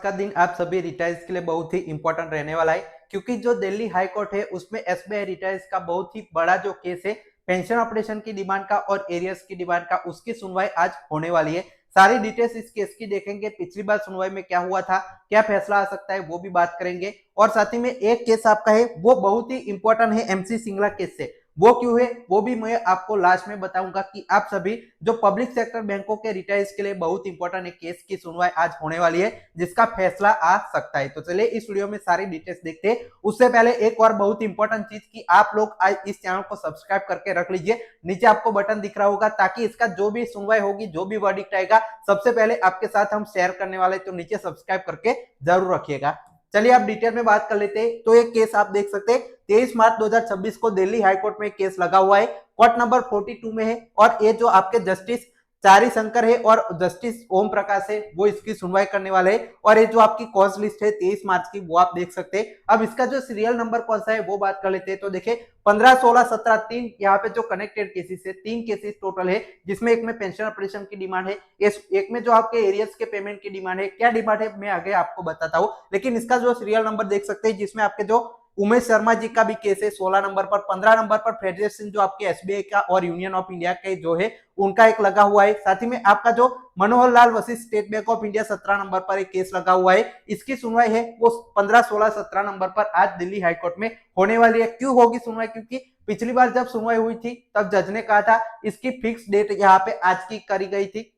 का दिन आप सभी रिटायर्स के लिए बहुत ही इंपॉर्टेंट रहने वाला है, क्योंकि जो दिल्ली हाई कोर्ट है उसमें एसबीआई रिटायर्स का बहुत ही बड़ा जो केस है पेंशन ऑपरेशन की डिमांड का और एरियर्स की डिमांड का, उसकी सुनवाई आज होने वाली है। सारी डिटेल्स इस केस की देखेंगे, पिछली बार सुनवाई में क्या हुआ था, क्या फैसला आ सकता है वो भी बात करेंगे। और साथ ही में एक केस आपका है वो बहुत ही इंपॉर्टेंट है एमसी सिंगला केस से, वो क्यों है वो भी मैं आपको लास्ट में बताऊंगा कि आप सभी जो पब्लिक सेक्टर बैंकों के रिटायर्स के लिए बहुत इंपॉर्टेंट एक केस की सुनवाई आज होने वाली है जिसका फैसला आ सकता है। तो चलिए इस वीडियो में सारी डिटेल्स देखते हैं। उससे पहले एक और बहुत इंपॉर्टेंट चीज कि आप लोग आज इस चैनल को सब्सक्राइब करके रख लीजिए, नीचे आपको बटन दिख रहा होगा, ताकि इसका जो भी सुनवाई होगी, जो भी वर्डिक्ट आएगा, सबसे पहले आपके साथ हम शेयर करने वाले, तो नीचे सब्सक्राइब करके जरूर रखिएगा। चलिए आप डिटेल में बात कर लेते हैं। तो एक केस आप देख सकते हैं 23 मार्च 2026 को दिल्ली हाईकोर्ट में केस लगा हुआ है, कोर्ट नंबर 42 में है, और ये जो आपके जस्टिस चारी शंकर है और जस्टिस ओम प्रकाश है वो इसकी सुनवाई करने वाले हैं। और ये जो आपकी कॉज लिस्ट है 23 मार्च की वो आप देख सकते हैं। अब इसका जो सीरियल नंबर कौन सा है वो बात कर लेते हैं। तो देखिए 15, 16, 17 तीन यहाँ पे जो कनेक्टेड केसेस है, तीन केसेस टोटल है, जिसमें एक में पेंशन ऑपरेशन की डिमांड है, एक में जो आपके एरियर्स के पेमेंट की डिमांड है। क्या डिमांड है मैं आगे आपको बताता हूँ, लेकिन इसका जो सीरियल नंबर देख सकते हैं जिसमें आपके जो उमेश शर्मा जी का भी केस है 16 नंबर पर, 15 नंबर पर फेडरेशन जो आपके एसबीआई का और यूनियन ऑफ इंडिया के जो है उनका एक लगा हुआ है। साथ ही में आपका जो Manohar Lal Vashisht State Bank of India 17 number पर एक केस लगा हुआ है, इसकी सुनवाई है वो 15, 16, 17 नंबर पर आज दिल्ली हाईकोर्ट में होने वाली है। क्यों होगी सुनवाई, क्योंकि पिछली बार जब सुनवाई हुई थी तब जज ने कहा था इसकी फिक्स डेट यहाँ पे आज की करी गई थी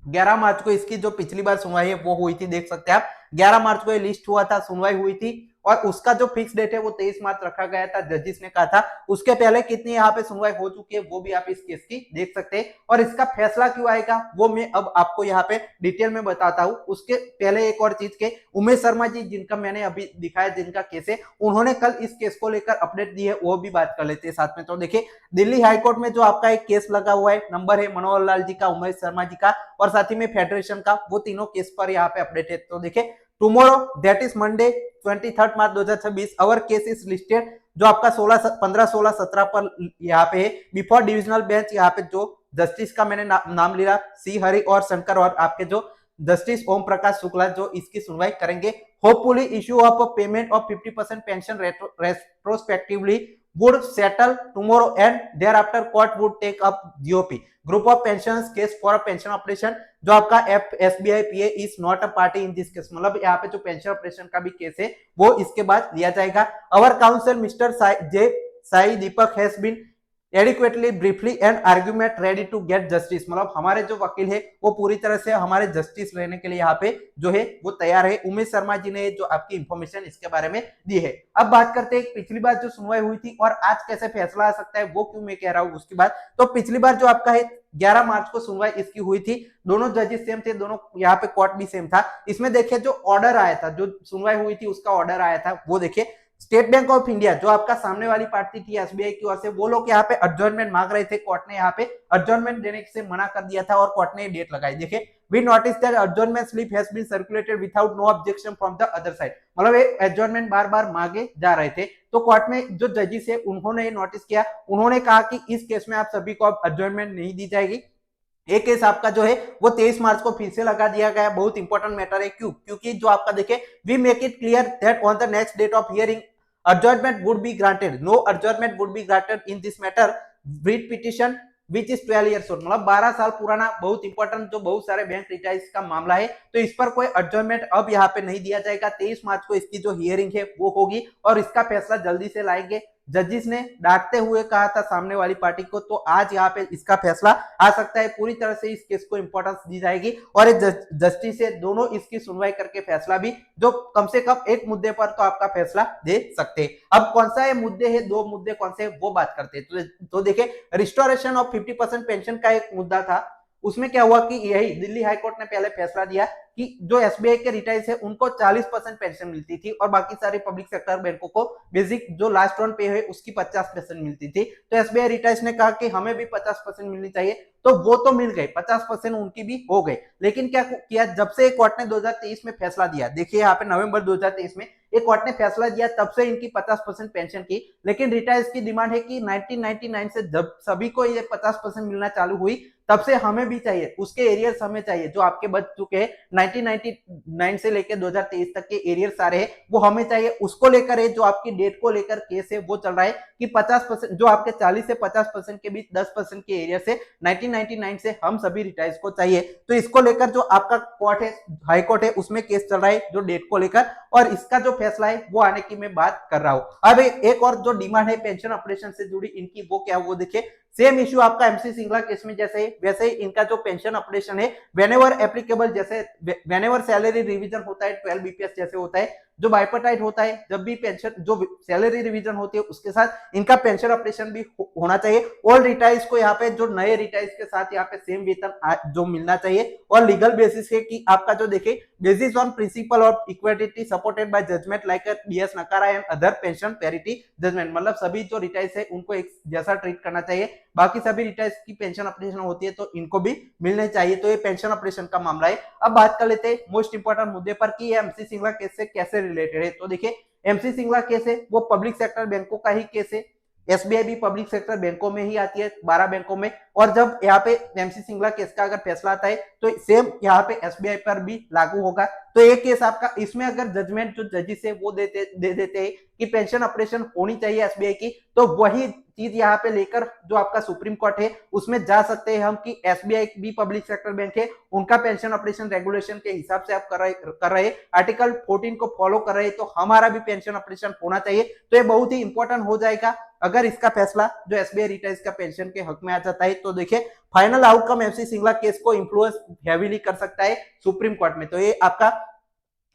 11 मार्च को। इसकी जो पिछली बार सुनवाई है वो हुई थी, देख सकते हैं आप 11 मार्च को ये लिस्ट हुआ था, सुनवाई हुई थी, और उसका जो फिक्स डेट है वो 23 मार्च रखा गया था, जजिस ने कहा था। उसके पहले कितनी यहाँ पे सुनवाई हो चुकी है वो भी आप इस केस की देख सकते हैं। और इसका फैसला क्यों आएगा वो मैं अब आपको यहाँ पे डिटेल में बताता हूँ। उसके पहले एक और चीज के, उमेश शर्मा जी जिनका मैंने अभी दिखाया जिनका केस है, उन्होंने कल इस केस को लेकर अपडेट दी है, वो भी बात कर लेते हैं साथ में। तो देखिए दिल्ली हाईकोर्ट में जो आपका एक केस लगा हुआ है, नंबर है मनोहर लाल जी का, उमेश शर्मा जी का और साथ ही में फेडरेशन का, वो तीनों केस पर यहाँ पे अपडेट है। तो देखिए tomorrow that is Monday 23 March 2026 our case is listed, जो आपका 15, 16, 17 पर यहाँ पे है बिफोर डिविजनल बेंच। यहाँ पे जो जस्टिस का मैंने नाम लिया सी हरि और शंकर, और आपके जो जस्टिस ओम प्रकाश शुक्ला जो इसकी सुनवाई करेंगे। Hopefully issue of payment of 50% pension retrospectively would settle tomorrow and thereafter court would take up GOP group of pensions case for a pension operation। जो आपका SBI PA is not a party in this case, मतलब यहाँ पे जो pension operation का भी case है वो इसके बाद लिया जाएगा। Our counsel mister J Sai Deepak has been adequately briefly and argument ready to get justice, मतलब हमारे जो वकील है वो पूरी तरह से हमारे जस्टिस लेने के लिए यहाँ पे जो है वो तैयार है। उमेश शर्मा जी ने जो आपकी इंफॉर्मेशन इसके बारे में दी है। अब बात करते हैं पिछली बार जो सुनवाई हुई थी और आज कैसे फैसला आ सकता है, वो क्यों मैं कह रहा हूँ उसकी बात। तो पिछली बार जो आपका है 11 मार्च को सुनवाई इसकी हुई थी, दोनों जजेस सेम थे, दोनों यहाँ पे कोर्ट भी सेम था। इसमें देखिए जो ऑर्डर आया था, जो सुनवाई हुई थी उसका ऑर्डर आया था, वो देखिए स्टेट बैंक ऑफ इंडिया जो आपका सामने वाली पार्टी थी एसबीआई की ओर से, वो लोग यहाँ पे एडजॉर्नमेंट मांग रहे थे, कोर्ट ने यहाँ पे एडजॉर्नमेंट देने से मना कर दिया था और कोर्ट ने डेट लगाई। देखिए we notice that adjournment slip has been circulated without no objection from the other side, मतलब ये एडजॉर्नमेंट बार बार मांगे जा रहे थे। तो कोर्ट में जो जजेस है उन्होंने नोटिस किया, उन्होंने कहा कि इस केस में आप सभी को अब एडजॉर्नमेंट नहीं दी जाएगी। एक केस आपका जो है वो 23 मार्च को फिर से लगा दिया गया। बहुत इंपॉर्टेंट मैटर है, क्यों, क्योंकि जो आपका देखिए we make it clear that on the next date of hearing adjournment would be granted, no adjournment would be granted in this matter writ petition which is 12 years old, मतलब 12 साल पुराना बहुत इंपॉर्टेंट जो बहुत सारे बैंक रिटायर्स का मामला है, तो इस पर कोई एडजॉर्नमेंट अब यहाँ पे नहीं दिया जाएगा। 23 मार्च को इसकी जो हियरिंग है वो होगी और इसका फैसला जल्दी से लाएंगे। जजिस ने डांटते हुए कहा था सामने वाली पार्टी को, तो आज यहाँ पे इसका फैसला आ सकता है। पूरी तरह से इस केस को इंपॉर्टेंस दी जाएगी और जस्टिस से दोनों इसकी सुनवाई करके फैसला भी जो कम से कम एक मुद्दे पर तो आपका फैसला दे सकते हैं। अब कौन सा ये मुद्दे है, दो मुद्दे कौन से वो बात करते हैं। तो देखिए रिस्टोरेशन ऑफ 50% पेंशन का एक मुद्दा था, उसमें क्या हुआ कि यही दिल्ली हाईकोर्ट ने पहले फैसला दिया कि जो एसबीआई के रिटायर्स है उनको 40% पेंशन मिलती थी और बाकी सारे पब्लिक सेक्टर बैंकों को बेसिक जो लास्ट वन पे है उसकी 50% मिलती थी। तो एसबीआई रिटायर्स ने कहा कि हमें भी 50% मिलनी चाहिए, तो वो तो मिल गई, 50% उनकी भी हो गई। लेकिन क्या किया, जब से कोर्ट ने 2023 में फैसला दिया, देखिए यहाँ पे नवंबर 2023 में एक कोर्ट ने फैसला दिया, तब से इनकी 50% पेंशन की। लेकिन रिटायर्स की डिमांड है कि 1999 से जब सभी को ये 50% मिलना चालू हुई तब से हमें भी चाहिए, उसके एरियर्स हमें चाहिए जो आपके बच चुके हैं 1999 से लेकर 2023 तक के एरियर सारे हैं वो हमें चाहिए। उसको लेकर है जो आपकी डेट को लेकर केस है वो चल रहा है कि 50% जो आपके 40 से 50% के बीच 10% के एरिया से 1999 से हम सभी रिटायर्स को चाहिए। तो इसको लेकर जो आपका कोर्ट है, हाई कोर्ट है, उसमें केस चल रहा है जो डेट को लेकर, और इसका जो फैसला है वो आने की मैं बात कर रहा हूं। अब एक और जो डिमांड है पेंशन ऑपरेशन से जुड़ी इनकी वो क्या, वो देखिए सेम इश्यू आपका एमसी सिंगला केस में जैसे वैसे ही इनका जो पेंशन ऑपरेशन है वेनेवर एप्लीकेबल, जैसे वेनेवर सैलरी रिवीजन होता है 12 बीपीएस जैसे होता है, जो बाइपर्टाइट होता है, जब भी पेंशन जो सैलरी रिवीजन होती है उसके साथ इनका पेंशन ऑपरेशन भी होना चाहिए। ऑल रिटायर्स को यहाँ पे जो नए रिटायर्स के साथ यहाँ पे सेम वेतन जो मिलना चाहिए, और लीगल बेसिस है कि आपका जो देखे basis on principle of equity supported by judgment like DS Nakara and other pension parity judgment, मतलब सभी जो रिटायर्स है उनको एक जैसा ट्रीट करना चाहिए। बाकी सभी रिटायर्स की पेंशन ऑपरेशन होती है तो इनको भी मिलने चाहिए। तो ये पेंशन ऑपरेशन का मामला है। अब बात कर लेते हैं मोस्ट इंपोर्टेंट मुद्दे पर कि ये एमसी सिंगला केस से कैसे रिलेटेड है। तो देखिए एमसी सिंगला केस है वो पब्लिक सेक्टर बैंकों का ही केस है। एसबीआई भी पब्लिक सेक्टर बैंकों में ही आती है, 12 बैंकों में, और जब यहाँ पे एमसी सिंगला केस का अगर फैसला आता है तो सेम यहाँ पे एसबीआई पर भी लागू होगा। तो ये केस आपका, इसमें अगर जजमेंट जो जजिस है वो दे देते हैं कि पेंशन ऑपरेशन होनी चाहिए एसबीआई की, तो वही चीज यहाँ पे लेकर जो आपका सुप्रीम कोर्ट है उसमें जा सकते हैं हम कि एसबीआई भी पब्लिक सेक्टर बैंक है, उनका पेंशन ऑपरेशन रेगुलेशन के हिसाब से आप कर रहे आर्टिकल 14 को फॉलो कर रहे, तो हमारा भी पेंशन ऑपरेशन होना चाहिए। तो ये बहुत ही इंपॉर्टेंट हो जाएगा अगर इसका फैसला जो एसबीआई रिटायर्स का पेंशन के हक में आ जाता है। तो देखिए final outcome MC Singla case को इन्फ्लुएंस हैवीली कर सकता है सुप्रीम कोर्ट में। तो ये आपका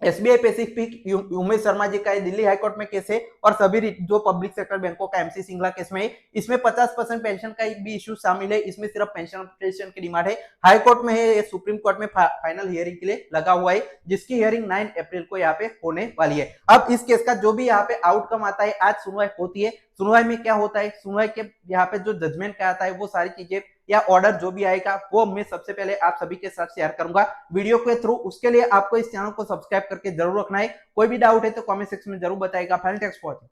एसबीआई पैसिफिक उमेश शर्मा जी का दिल्ली हाईकोर्ट में केस है, और सभी जो पब्लिक सेक्टर बैंकों का एमसी सिंगला केस में है। इसमें 50% पेंशन का भी इश्यू शामिल है, इसमें सिर्फ पेंशन ऑपरेशन की डिमांड है। हाई कोर्ट में है, सुप्रीम कोर्ट में फाइनल हियरिंग के लिए लगा हुआ है, जिसकी हियरिंग 9 अप्रैल को यहाँ पे होने वाली है। अब इस केस का जो भी यहाँ पे आउटकम आता है, आज सुनवाई होती है, सुनवाई में क्या होता है, सुनवाई के यहाँ पे जो जजमेंट क्या आता है वो सारी चीजें या ऑर्डर जो भी आएगा वो मैं सबसे पहले आप सभी के साथ शेयर करूंगा वीडियो के थ्रू। उसके लिए आपको इस चैनल को सब्सक्राइब करके जरूर रखना है। कोई भी डाउट है तो कमेंट सेक्शन में जरूर बताएगा। Final text